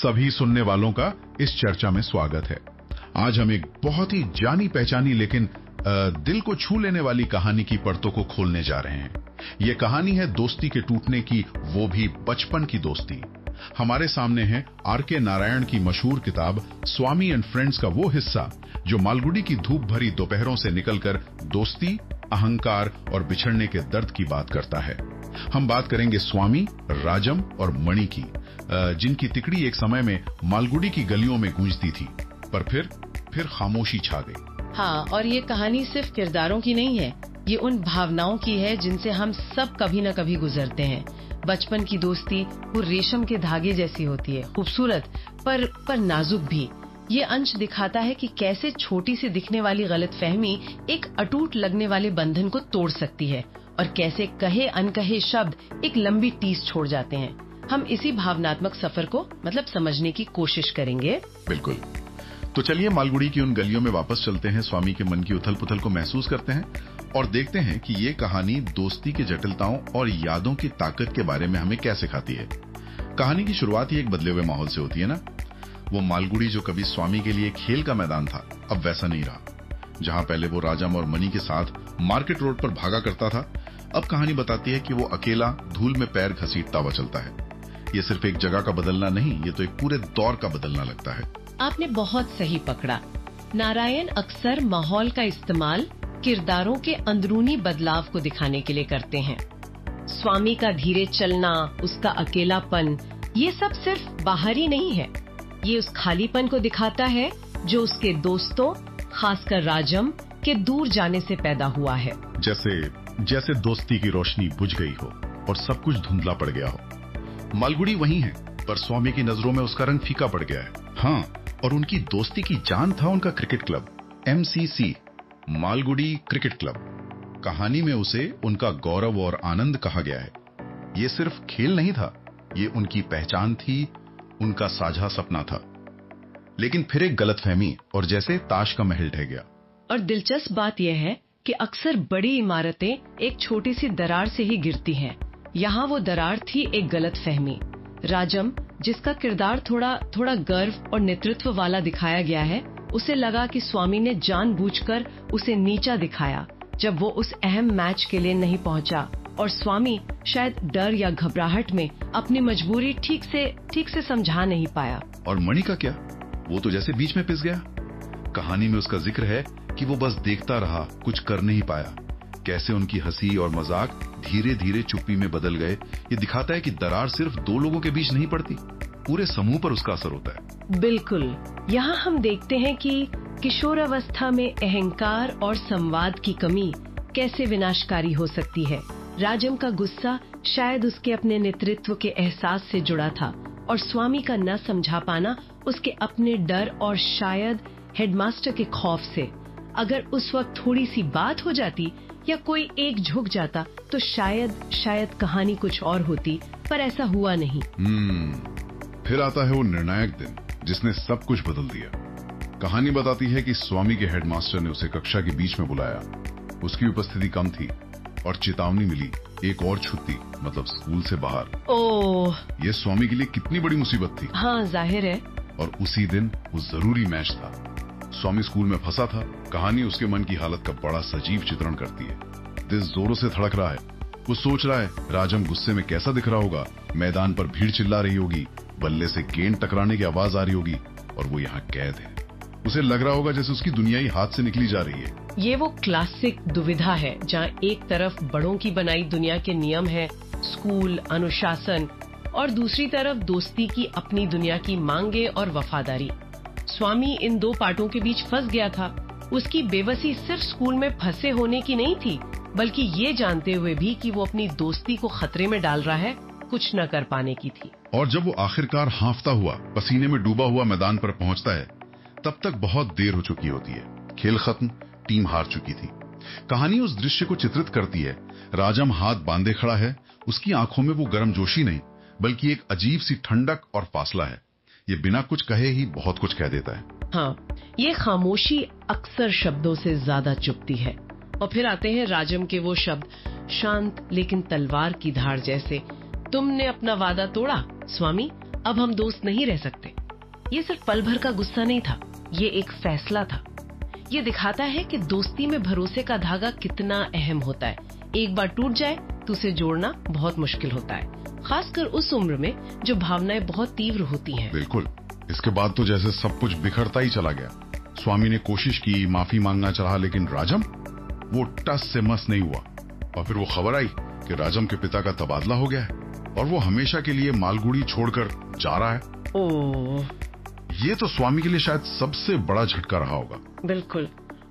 सभी सुनने वालों का इस चर्चा में स्वागत है। आज हम एक बहुत ही जानी पहचानी लेकिन दिल को छू लेने वाली कहानी की परतों को खोलने जा रहे हैं। ये कहानी है दोस्ती के टूटने की, वो भी बचपन की दोस्ती। हमारे सामने है आर.के. नारायण की मशहूर किताब स्वामी एंड फ्रेंड्स का वो हिस्सा जो मालगुडी की धूप भरी दोपहरों से निकलकर दोस्ती, अहंकार और बिछड़ने के दर्द की बात करता है। हम बात करेंगे स्वामी, राजम और मणि की, जिनकी तिकड़ी एक समय में मालगुडी की गलियों में गूंजती थी, पर फिर खामोशी छा गई। हाँ, और ये कहानी सिर्फ किरदारों की नहीं है, ये उन भावनाओं की है जिनसे हम सब कभी न कभी गुजरते हैं। बचपन की दोस्ती वो रेशम के धागे जैसी होती है, खूबसूरत पर नाजुक भी। ये अंश दिखाता है कि कैसे छोटी सी दिखने वाली गलतफहमी एक अटूट लगने वाले बंधन को तोड़ सकती है और कैसे कहे अनकहे शब्द एक लंबी टीस छोड़ जाते हैं। हम इसी भावनात्मक सफर को समझने की कोशिश करेंगे। बिल्कुल। तो चलिए मालगुडी की उन गलियों में वापस चलते हैं, स्वामी के मन की उथल पुथल को महसूस करते हैं और देखते हैं कि ये कहानी दोस्ती की जटिलताओं और यादों की ताकत के बारे में हमें क्या सिखाती है। कहानी की शुरुआत ही एक बदले हुए माहौल से होती है ना। वो मालगुडी जो कभी स्वामी के लिए खेल का मैदान था, अब वैसा नहीं रहा। जहां पहले वो राजम और मणि के साथ मार्केट रोड पर भागा करता था, अब कहानी बताती है कि वो अकेला धूल में पैर घसीटता हुआ चलता है। ये सिर्फ एक जगह का बदलना नहीं, ये तो एक पूरे दौर का बदलना लगता है। आपने बहुत सही पकड़ा। नारायण अक्सर माहौल का इस्तेमाल किरदारों के अंदरूनी बदलाव को दिखाने के लिए करते हैं। स्वामी का धीरे चलना, उसका अकेलापन, ये सब सिर्फ बाहरी नहीं है, ये उस खालीपन को दिखाता है जो उसके दोस्तों, खासकर राजम के दूर जाने से पैदा हुआ है। जैसे दोस्ती की रोशनी बुझ गई हो और सब कुछ धुंधला पड़ गया हो। मालगुडी वही है, पर स्वामी की नजरों में उसका रंग फीका पड़ गया है। हाँ, और उनकी दोस्ती की जान था उनका cricket club, MCC, Malgudi cricket club. कहानी में उसे उनका गौरव और आनंद कहा गया है। ये सिर्फ खेल नहीं था, ये उनकी पहचान थी, उनका साझा सपना था। लेकिन फिर एक गलतफहमी और जैसे ताश का महल ढह गया। और दिलचस्प बात यह है कि अक्सर बड़ी इमारतें एक छोटी सी दरार से ही गिरती हैं। यहाँ वो दरार थी एक गलतफहमी। राजम, जिसका किरदार थोड़ा गर्व और नेतृत्व वाला दिखाया गया है, उसे लगा कि स्वामी ने जानबूझकर उसे नीचा दिखाया जब वो उस अहम मैच के लिए नहीं पहुंचा, और स्वामी शायद डर या घबराहट में अपनी मजबूरी ठीक से समझा नहीं पाया। और मणि का क्या? वो तो जैसे बीच में पिस गया। कहानी में उसका जिक्र है कि वो बस देखता रहा, कुछ कर नहीं पाया। कैसे उनकी हंसी और मजाक धीरे धीरे चुप्पी में बदल गए। ये दिखाता है कि दरार सिर्फ दो लोगों के बीच नहीं पड़ती, पूरे समूह पर उसका असर होता है। बिल्कुल। यहाँ हम देखते हैं कि किशोरावस्था में अहंकार और संवाद की कमी कैसे विनाशकारी हो सकती है। राजम का गुस्सा शायद उसके अपने नेतृत्व के एहसास से जुड़ा था, और स्वामी का न समझा पाना उसके अपने डर और शायद हेडमास्टर के खौफ से। अगर उस वक्त थोड़ी सी बात हो जाती या कोई एक झुक जाता तो शायद कहानी कुछ और होती, पर ऐसा हुआ नहीं। फिर आता है वो निर्णायक दिन जिसने सब कुछ बदल दिया। कहानी बताती है कि स्वामी के हेडमास्टर ने उसे कक्षा के बीच में बुलाया। उसकी उपस्थिति कम थी और चेतावनी मिली, एक और छुट्टी, मतलब स्कूल से बाहर। ओह, ये स्वामी के लिए कितनी बड़ी मुसीबत थी। हाँ, जाहिर है। और उसी दिन वो जरूरी मैच था। स्वामी स्कूल में फंसा था। कहानी उसके मन की हालत का बड़ा सजीव चित्रण करती है। दिल जोरों से धड़क रहा है। वो सोच रहा है राजम गुस्से में कैसा दिख रहा होगा, मैदान पर भीड़ चिल्ला रही होगी, बल्ले से गेंद टकराने की आवाज आ रही होगी, और वो यहाँ कैद है। उसे लग रहा होगा जैसे उसकी दुनिया ही हाथ से निकली जा रही है। ये वो क्लासिक दुविधा है जहाँ एक तरफ बड़ों की बनाई दुनिया के नियम है, स्कूल, अनुशासन, और दूसरी तरफ दोस्ती की अपनी दुनिया की मांगे और वफादारी। स्वामी इन दो पार्टों के बीच फंस गया था। उसकी बेबसी सिर्फ स्कूल में फंसे होने की नहीं थी, बल्कि ये जानते हुए भी कि वो अपनी दोस्ती को खतरे में डाल रहा है, कुछ न कर पाने की थी। और जब वो आखिरकार हांफता हुआ, पसीने में डूबा हुआ मैदान पर पहुंचता है, तब तक बहुत देर हो चुकी होती है। खेल खत्म, टीम हार चुकी थी। कहानी उस दृश्य को चित्रित करती है। राजम हाथ बांधे खड़ा है। उसकी आंखों में वो गर्मजोशी नहीं, बल्कि एक अजीब सी ठंडक और फासला है। ये बिना कुछ कहे ही बहुत कुछ कह देता है। हाँ, ये खामोशी अक्सर शब्दों से ज्यादा चुभती है। और फिर आते हैं राजम के वो शब्द, शांत लेकिन तलवार की धार जैसे। तुमने अपना वादा तोड़ा स्वामी, अब हम दोस्त नहीं रह सकते। ये सिर्फ पल भर का गुस्सा नहीं था, ये एक फैसला था। ये दिखाता है कि दोस्ती में भरोसे का धागा कितना अहम होता है। एक बार टूट जाए तो उसे जोड़ना बहुत मुश्किल होता है, खासकर उस उम्र में जो भावनाएं बहुत तीव्र होती हैं। बिल्कुल। इसके बाद तो जैसे सब कुछ बिखरता ही चला गया। स्वामी ने कोशिश की, माफी मांगना चाहा, लेकिन राजम वो टस से मस नहीं हुआ। और फिर वो खबर आई कि राजम के पिता का तबादला हो गया है और वो हमेशा के लिए मालगुड़ी छोड़कर जा रहा है। ओह, ये तो स्वामी के लिए शायद सबसे बड़ा झटका रहा होगा। बिल्कुल।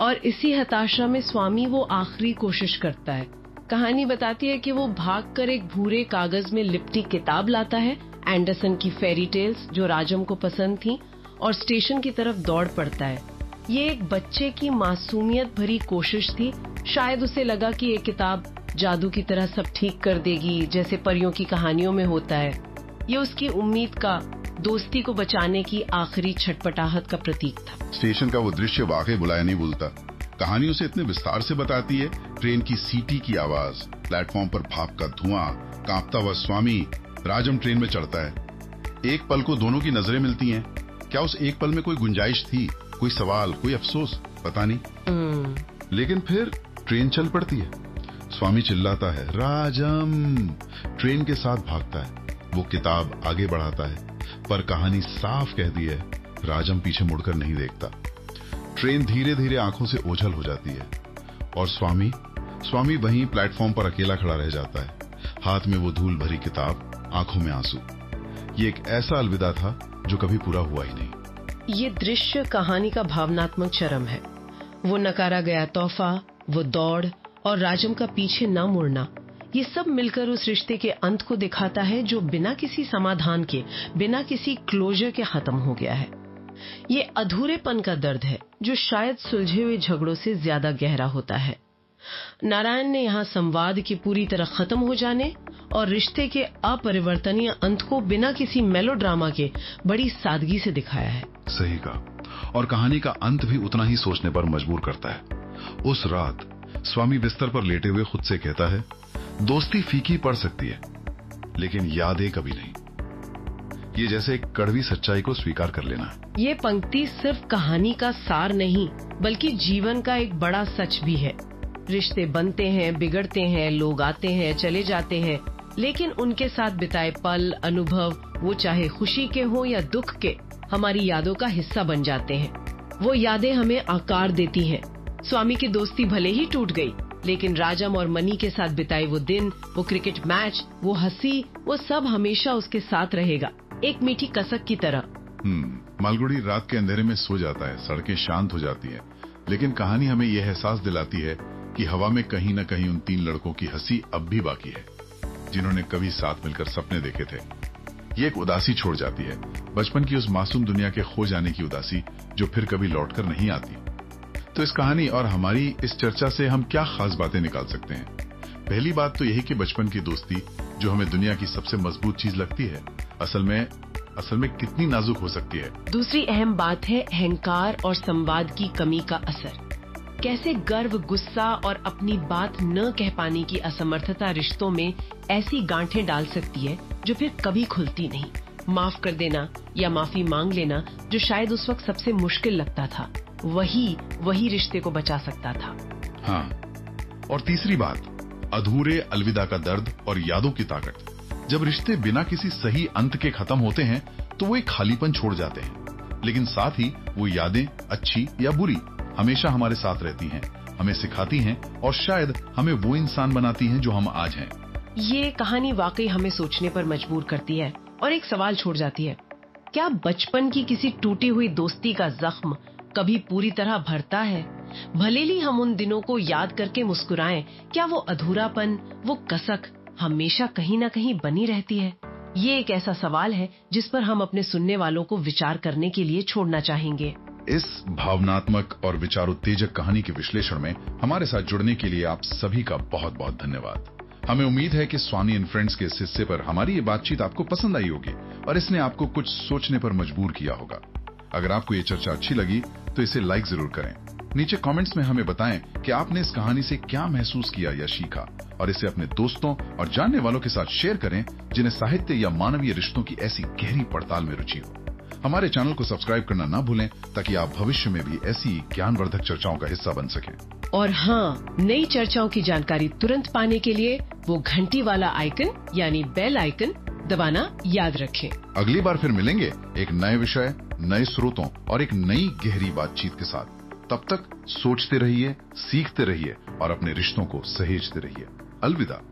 और इसी हताशा में स्वामी वो आखिरी कोशिश करता है। कहानी बताती है कि वो भागकर एक भूरे कागज में लिपटी किताब लाता है, एंडरसन की फेरी टेल्स जो राजम को पसंद थी, और स्टेशन की तरफ दौड़ पड़ता है। ये एक बच्चे की मासूमियत भरी कोशिश थी। शायद उसे लगा कि ये किताब जादू की तरह सब ठीक कर देगी, जैसे परियों की कहानियों में होता है। ये उसकी उम्मीद का, दोस्ती को बचाने की आखिरी छटपटाहट का प्रतीक था। स्टेशन का वो दृश्य वाकई बुलाया नहीं भूलता। कहानी उसे इतने विस्तार से बताती है। ट्रेन की सीटी की आवाज, प्लेटफॉर्म पर भाप का धुआं, कांपता हुआ स्वामी। राजम ट्रेन में चढ़ता है। एक पल को दोनों की नजरें मिलती हैं। क्या उस एक पल में कोई गुंजाइश थी, कोई सवाल, कोई अफसोस? पता नहीं। लेकिन फिर ट्रेन चल पड़ती है। स्वामी चिल्लाता है, राजम। ट्रेन के साथ भागता है। वो किताब आगे बढ़ाता है, पर कहानी साफ कह दी है, राजम पीछे मुड़कर नहीं देखता। ट्रेन धीरे धीरे आंखों से ओझल हो जाती है और स्वामी वहीं प्लेटफॉर्म पर अकेला खड़ा रह जाता है। हाथ में वो धूल भरी किताब, आंखों में आंसू। ये एक ऐसा अलविदा था जो कभी पूरा हुआ ही नहीं। ये दृश्य कहानी का भावनात्मक चरम है। वो नकारा गया तोहफा, वो दौड़ और राजम का पीछे न मुड़ना, ये सब मिलकर उस रिश्ते के अंत को दिखाता है जो बिना किसी समाधान के, बिना किसी क्लोजर के खत्म हो गया है। ये अधूरेपन का दर्द है जो शायद सुलझे हुए झगड़ों से ज्यादा गहरा होता है। नारायण ने यहाँ संवाद के पूरी तरह खत्म हो जाने और रिश्ते के अपरिवर्तनीय अंत को बिना किसी मेलोड्रामा के बड़ी सादगी से दिखाया है। सही कहा। और कहानी का अंत भी उतना ही सोचने पर मजबूर करता है। उस रात स्वामी बिस्तर पर लेटे हुए खुद से कहता है, दोस्ती फीकी पड़ सकती है, लेकिन यादें कभी नहीं। ये जैसे एक कड़वी सच्चाई को स्वीकार कर लेना है। ये पंक्ति सिर्फ कहानी का सार नहीं, बल्कि जीवन का एक बड़ा सच भी है। रिश्ते बनते हैं, बिगड़ते हैं, लोग आते हैं, चले जाते हैं, लेकिन उनके साथ बिताए पल, अनुभव, वो चाहे खुशी के हो या दुख के, हमारी यादों का हिस्सा बन जाते हैं। वो यादें हमें आकार देती हैं। स्वामी की दोस्ती भले ही टूट गई, लेकिन राजम और मनी के साथ बिताए वो दिन, वो क्रिकेट मैच, वो हंसी, वो सब हमेशा उसके साथ रहेगा, एक मीठी कसक की तरह। मालगुड़ी रात के अंधेरे में सो जाता है, सड़कें शांत हो जाती हैं, लेकिन कहानी हमें यह एहसास दिलाती है कि हवा में कहीं न कहीं उन 3 लड़कों की हंसी अब भी बाकी है, जिन्होंने कभी साथ मिलकर सपने देखे थे। ये एक उदासी छोड़ जाती है, बचपन की उस मासूम दुनिया के खो जाने की उदासी जो फिर कभी लौटकर नहीं आती। तो इस कहानी और हमारी इस चर्चा से हम क्या खास बातें निकाल सकते हैं? पहली बात तो यही कि बचपन की दोस्ती, जो हमें दुनिया की सबसे मजबूत चीज लगती है, असल में कितनी नाजुक हो सकती है। दूसरी अहम बात है अहंकार और संवाद की कमी का असर। कैसे गर्व, गुस्सा और अपनी बात न कह पाने की असमर्थता रिश्तों में ऐसी गांठें डाल सकती है जो फिर कभी खुलती नहीं। माफ कर देना या माफी मांग लेना, जो शायद उस वक्त सबसे मुश्किल लगता था, वही रिश्ते को बचा सकता था। हाँ, और तीसरी बात, अधूरे अलविदा का दर्द और यादों की ताकत। जब रिश्ते बिना किसी सही अंत के खत्म होते हैं तो वो एक खालीपन छोड़ जाते हैं, लेकिन साथ ही वो यादें, अच्छी या बुरी, हमेशा हमारे साथ रहती हैं, हमें सिखाती हैं और शायद हमें वो इंसान बनाती हैं जो हम आज हैं। ये कहानी वाकई हमें सोचने पर मजबूर करती है और एक सवाल छोड़ जाती है, क्या बचपन की किसी टूटी हुई दोस्ती का जख्म कभी पूरी तरह भरता है? भले ही हम उन दिनों को याद करके मुस्कुराएं, क्या वो अधूरापन, वो कसक हमेशा कहीं न कहीं बनी रहती है? ये एक ऐसा सवाल है जिस पर हम अपने सुनने वालों को विचार करने के लिए छोड़ना चाहेंगे। इस भावनात्मक और विचारोत्तेजक कहानी के विश्लेषण में हमारे साथ जुड़ने के लिए आप सभी का बहुत बहुत धन्यवाद। हमें उम्मीद है कि स्वामी एंड फ्रेंड्स के इस हिस्से पर हमारी ये बातचीत आपको पसंद आई होगी और इसने आपको कुछ सोचने पर मजबूर किया होगा। अगर आपको ये चर्चा अच्छी लगी तो इसे लाइक जरूर करें। नीचे कमेंट्स में हमें बताएं कि आपने इस कहानी से क्या महसूस किया या सीखा, और इसे अपने दोस्तों और जानने वालों के साथ शेयर करें जिन्हें साहित्य या मानवीय रिश्तों की ऐसी गहरी पड़ताल में रुचि हो। हमारे चैनल को सब्सक्राइब करना ना भूलें ताकि आप भविष्य में भी ऐसी ज्ञानवर्धक चर्चाओं का हिस्सा बन सकें। और हाँ, नई चर्चाओं की जानकारी तुरंत पाने के लिए वो घंटी वाला आइकन यानी बेल आइकन दबाना याद रखें। अगली बार फिर मिलेंगे एक नए विषय, नए स्रोतों और एक नई गहरी बातचीत के साथ। तब तक सोचते रहिए, सीखते रहिए और अपने रिश्तों को सहेजते रहिए। अलविदा।